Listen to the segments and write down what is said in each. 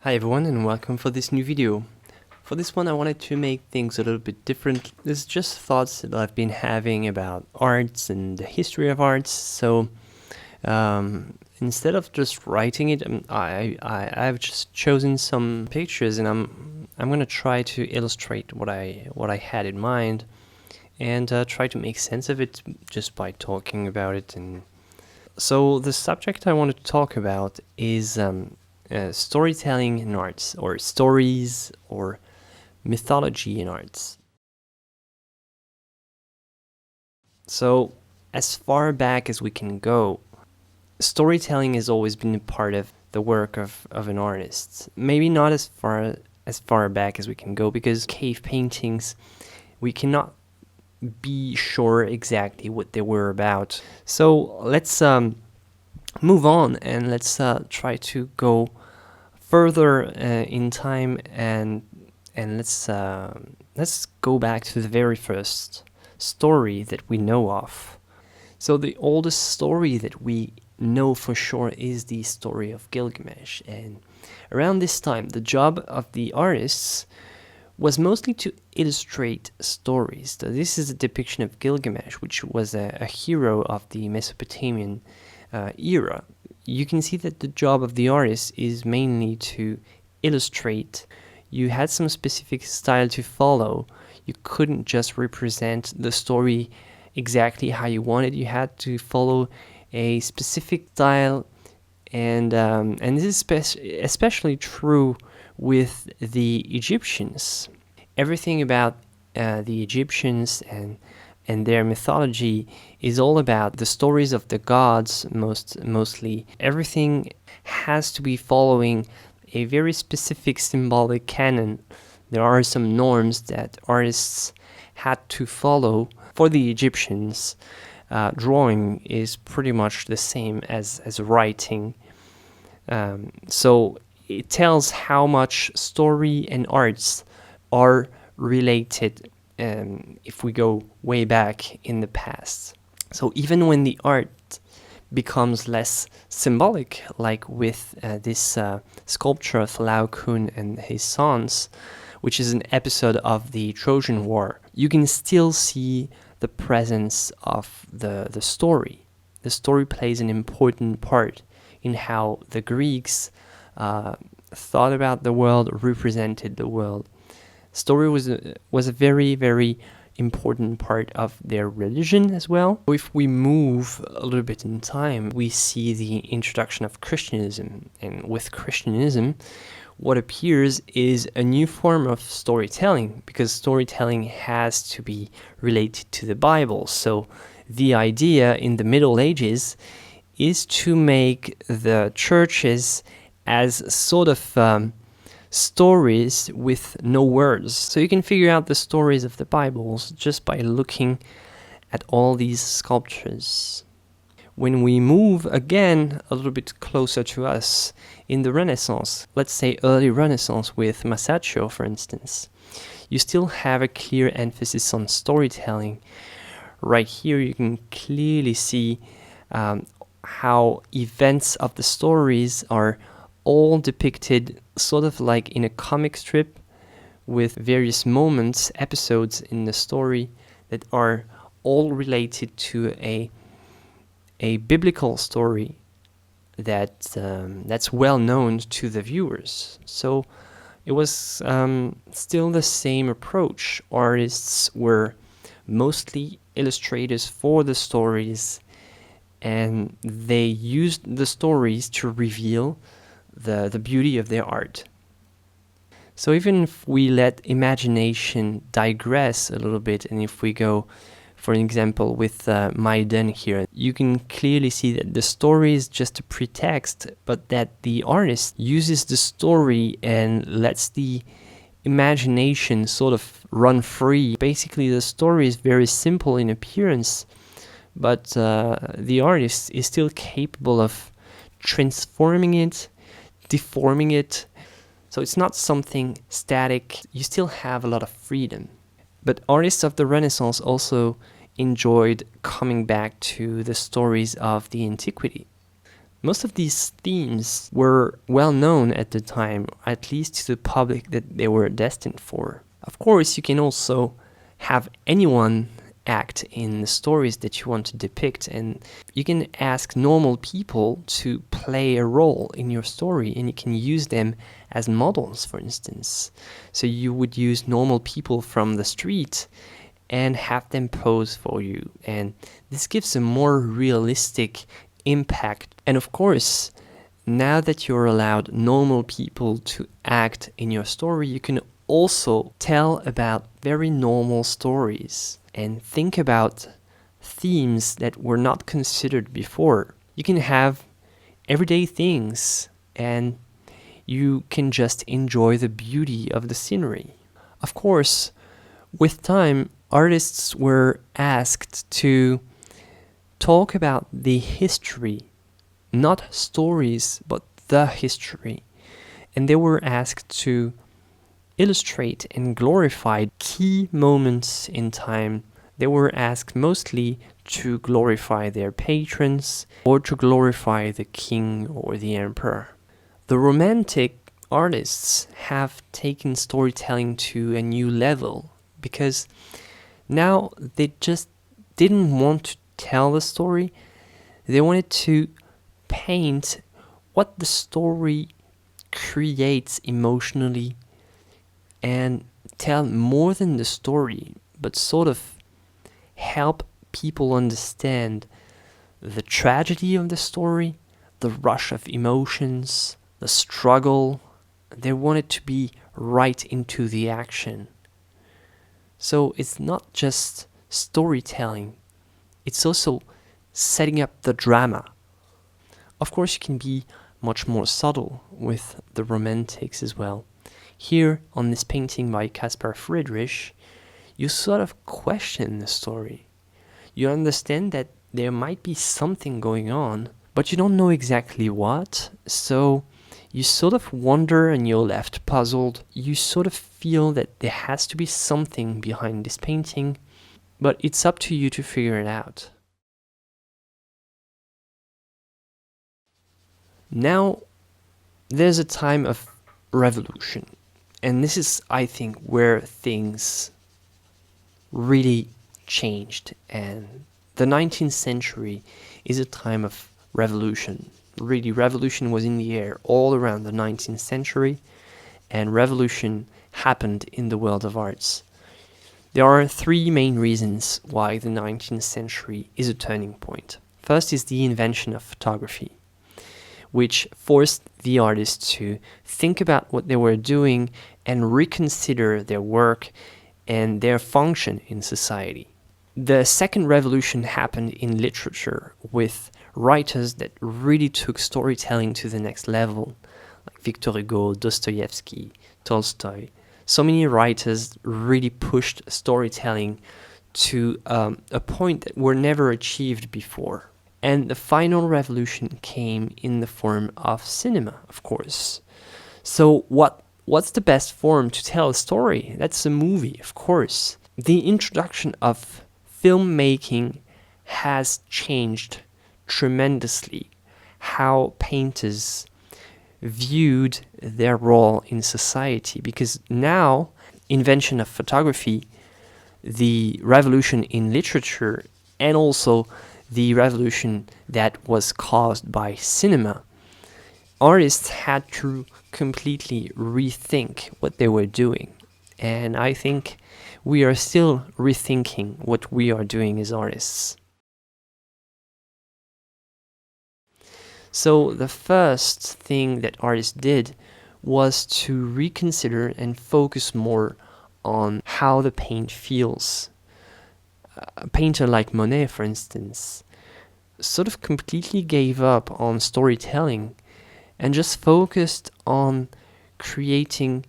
Hi everyone and welcome for this new video. For this one I wanted to make things a little bit different. This is just thoughts that I've been having about arts and the history of arts. So instead of just writing it, I've just chosen some pictures and I'm gonna try to illustrate what I had in mind and try to make sense of it just by talking about it. And so the subject I want to talk about is storytelling in arts, or stories, or mythology in arts. So, as far back as we can go, storytelling has always been a part of the work of an artist. Maybe not as far back as we can go, because cave paintings, we cannot be sure exactly what they were about. So let's move on and let's try to go further in time and let's go back to the very first story that we know of. So the oldest story that we know for sure is the story of Gilgamesh, and around this time the job of the artists was mostly to illustrate stories. So this is a depiction of Gilgamesh, which was a hero of the Mesopotamian era. You can see that the job of the artist is mainly to illustrate. You had some specific style to follow. You couldn't just represent the story exactly how you wanted. You had to follow a specific style, and this is especially true with the Egyptians. Everything about the Egyptians and their mythology is all about the stories of the gods. Mostly everything has to be following a very specific symbolic canon. There are some norms that artists had to follow. For the Egyptians, drawing is pretty much the same as writing. So it tells how much story and arts are related if we go way back in the past. So even when the art becomes less symbolic, like with this sculpture of Laocoon and his sons, which is an episode of the Trojan War, you can still see the presence of the story. The story plays an important part in how the Greeks thought about the world, represented the world. Story was a very, very important part of their religion as well. If we move a little bit in time, we see the introduction of Christianism, and with Christianism, what appears is a new form of storytelling, because storytelling has to be related to the Bible. So the idea in the Middle Ages is to make the churches as sort of stories with no words. So you can figure out the stories of the Bibles just by looking at all these sculptures. When we move again a little bit closer to us in the Renaissance, let's say early Renaissance with Masaccio, for instance, you still have a clear emphasis on storytelling. Right here you can clearly see how events of the stories are all depicted sort of like in a comic strip, with various moments, episodes in the story that are all related to a biblical story that's well known to the viewers. So it was still the same approach. Artists were mostly illustrators for the stories, and they used the stories to reveal the beauty of their art. So even if we let imagination digress a little bit, and if we go, for example, with Maidan here, you can clearly see that the story is just a pretext, but that the artist uses the story and lets the imagination sort of run free. Basically, the story is very simple in appearance, but the artist is still capable of transforming it, deforming it. So it's not something static. You still have a lot of freedom. But artists of the Renaissance also enjoyed coming back to the stories of the antiquity. Most of these themes were well known at the time, at least to the public that they were destined for. Of course, you can also have anyone act in the stories that you want to depict, and you can ask normal people to play a role in your story, and you can use them as models, for instance. So you would use normal people from the street and have them pose for you, and this gives a more realistic impact. And of course, now that you're allowed normal people to act in your story, you can also tell about very normal stories and think about themes that were not considered before. You can have everyday things and you can just enjoy the beauty of the scenery. Of course, with time, artists were asked to talk about the history, not stories, but the history. And they were asked to illustrate and glorify key moments in time. They were asked mostly to glorify their patrons or to glorify the king or the emperor. The Romantic artists have taken storytelling to a new level because now they just didn't want to tell the story. They wanted to paint what the story creates emotionally and tell more than the story, but sort of help people understand the tragedy of the story, the rush of emotions, the struggle. They wanted to be right into the action. So it's not just storytelling, it's also setting up the drama. Of course, you can be much more subtle with the Romantics as well. Here, on this painting by Caspar Friedrich, you sort of question the story. You understand that there might be something going on, but you don't know exactly what, so you sort of wonder and you're left puzzled. You sort of feel that there has to be something behind this painting, but it's up to you to figure it out. Now, there's a time of revolution. And this is, I think, where things really changed. And the 19th century is a time of revolution. Really, revolution was in the air all around the 19th century, and revolution happened in the world of arts. There are three main reasons why the 19th century is a turning point. First is the invention of photography, which forced the artists to think about what they were doing and reconsider their work and their function in society. The second revolution happened in literature with writers that really took storytelling to the next level, like Victor Hugo, Dostoevsky, Tolstoy. So many writers really pushed storytelling to a point that were never achieved before. And the final revolution came in the form of cinema, of course. So what's the best form to tell a story? That's a movie, of course. The introduction of filmmaking has changed tremendously how painters viewed their role in society, because now invention of photography, the revolution in literature, and also the revolution that was caused by cinema, artists had to completely rethink what they were doing. And I think we are still rethinking what we are doing as artists. So the first thing that artists did was to reconsider and focus more on how the paint feels. A painter like Monet, for instance, sort of completely gave up on storytelling and just focused on creating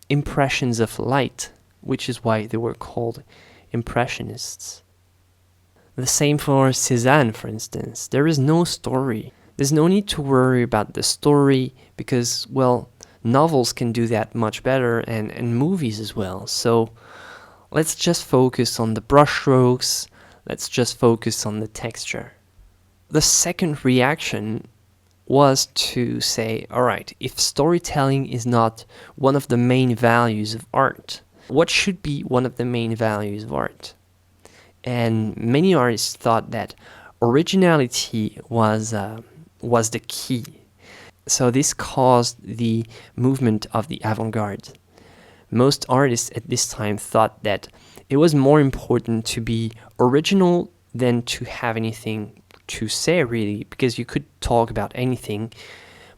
impressions of light, which is why they were called Impressionists. The same for Cézanne, for instance. There is no story. There's no need to worry about the story because, well, novels can do that much better and movies as well. So let's just focus on the brushstrokes. Let's just focus on the texture. the second reaction was to say, all right, if storytelling is not one of the main values of art, what should be one of the main values of art? And many artists thought that originality was the key. So this caused the movement of the avant-garde. Most artists at this time thought that it was more important to be original than to have anything to say, really, because you could talk about anything,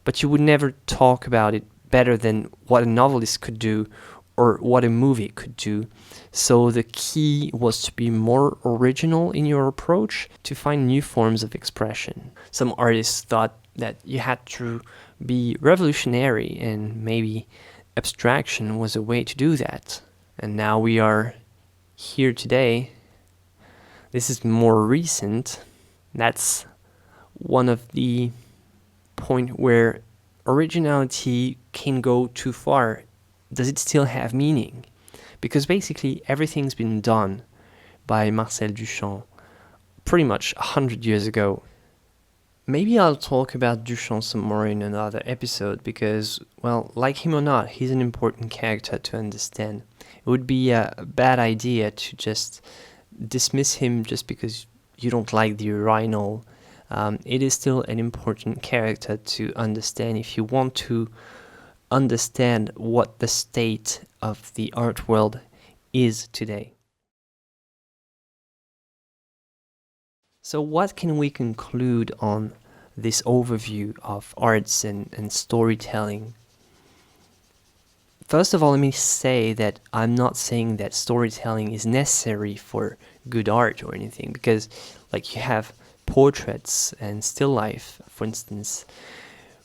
but you would never talk about it better than what a novelist could do or what a movie could do. So the key was to be more original in your approach, to find new forms of expression. Some artists thought that you had to be revolutionary, and maybe abstraction was a way to do that. And now we are here today. This is more recent. That's one of the point where originality can go too far. Does it still have meaning? Because basically everything's been done by Marcel Duchamp pretty much 100 years ago. Maybe I'll talk about Duchamp some more in another episode because, well, like him or not, he's an important character to understand. It would be a bad idea to just dismiss him just because you don't like the urinal. It is still an important character to understand if you want to understand what the state of the art world is today. So what can we conclude on this overview of arts and storytelling? First of all, let me say that I'm not saying that storytelling is necessary for good art or anything, because like you have portraits and still life, for instance,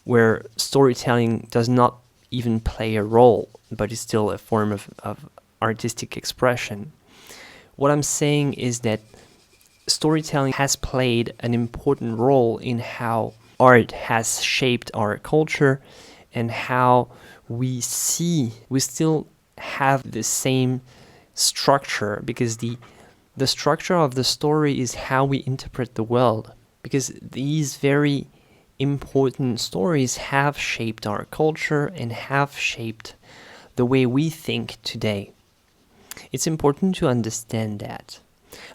where storytelling does not even play a role, but is still a form of artistic expression. What I'm saying is that storytelling has played an important role in how art has shaped our culture and how we still have the same structure, because the structure of the story is how we interpret the world, because these very important stories have shaped our culture and have shaped the way we think today. It's important to understand that.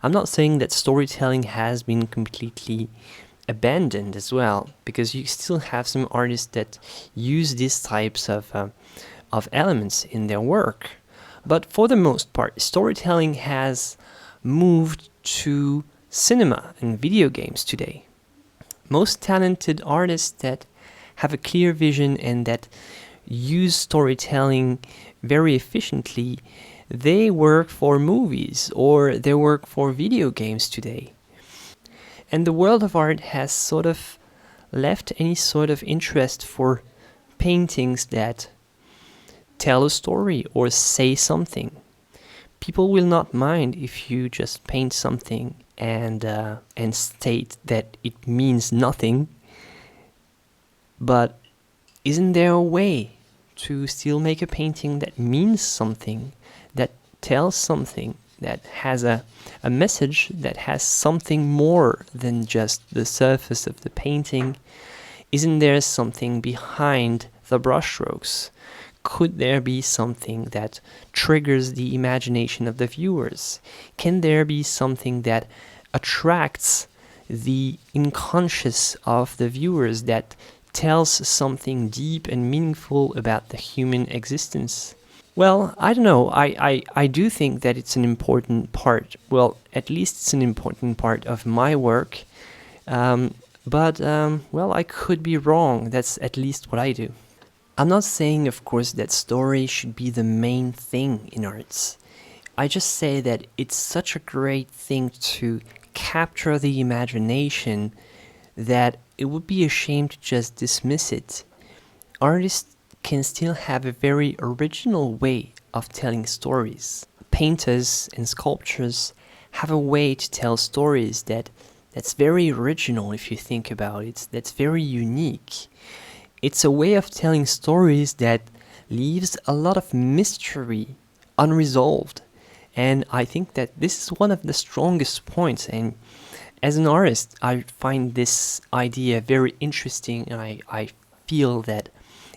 I'm not saying that storytelling has been completely abandoned as well, because you still have some artists that use these types of elements in their work. But for the most part, storytelling has moved to cinema and video games today. Most talented artists that have a clear vision and that use storytelling very efficiently, they work for movies or they work for video games today. And the world of art has sort of left any sort of interest for paintings that tell a story or say something. People will not mind if you just paint something and state that it means nothing. But isn't there a way to still make a painting that means something, that tells something, that has a message, that has something more than just the surface of the painting? Isn't there something behind the brushstrokes? Could there be something that triggers the imagination of the viewers? Can there be something that attracts the unconscious of the viewers, that tells something deep and meaningful about the human existence? Well, I don't know. I do think that it's an important part. Well, at least it's an important part of my work. But I could be wrong. That's at least what I do. I'm not saying, of course, that story should be the main thing in arts. I just say that it's such a great thing to capture the imagination that it would be a shame to just dismiss it. Artists can still have a very original way of telling stories. Painters and sculptors have a way to tell stories that's very original if you think about it, that's very unique. It's a way of telling stories that leaves a lot of mystery unresolved. And I think that this is one of the strongest points, and as an artist, I find this idea very interesting, and I feel that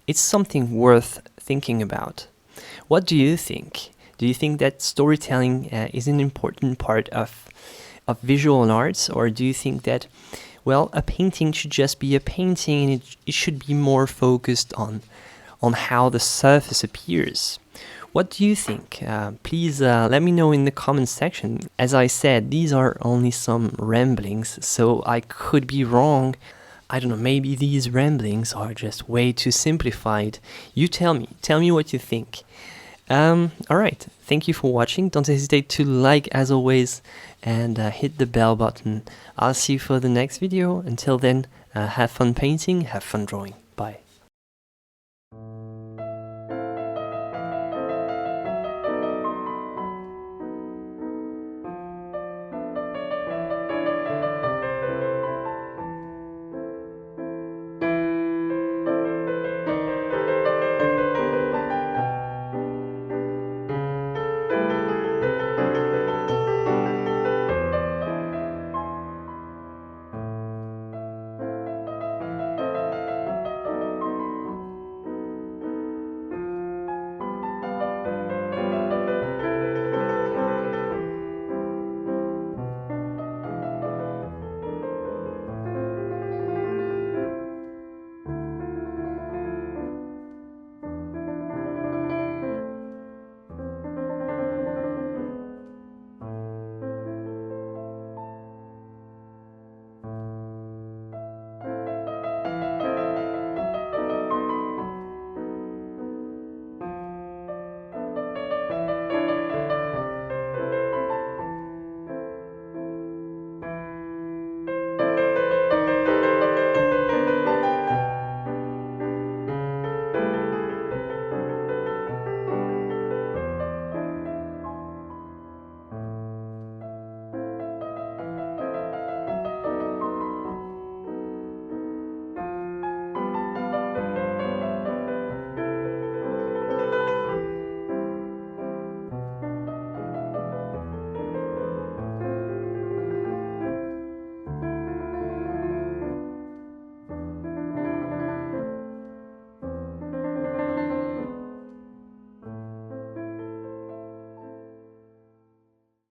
it's something worth thinking about. What do you think? Do you think that storytelling is an important part of visual arts, or do you think that, well, a painting should just be a painting and it should be more focused on how the surface appears? What do you think? Please let me know in the comments section. As I said, these are only some ramblings, so I could be wrong. I don't know, maybe these ramblings are just way too simplified. You tell me what you think. Alright, thank you for watching. Don't hesitate to like as always, and hit the bell button. I'll see you for the next video. Until then, have fun painting, have fun drawing. Bye.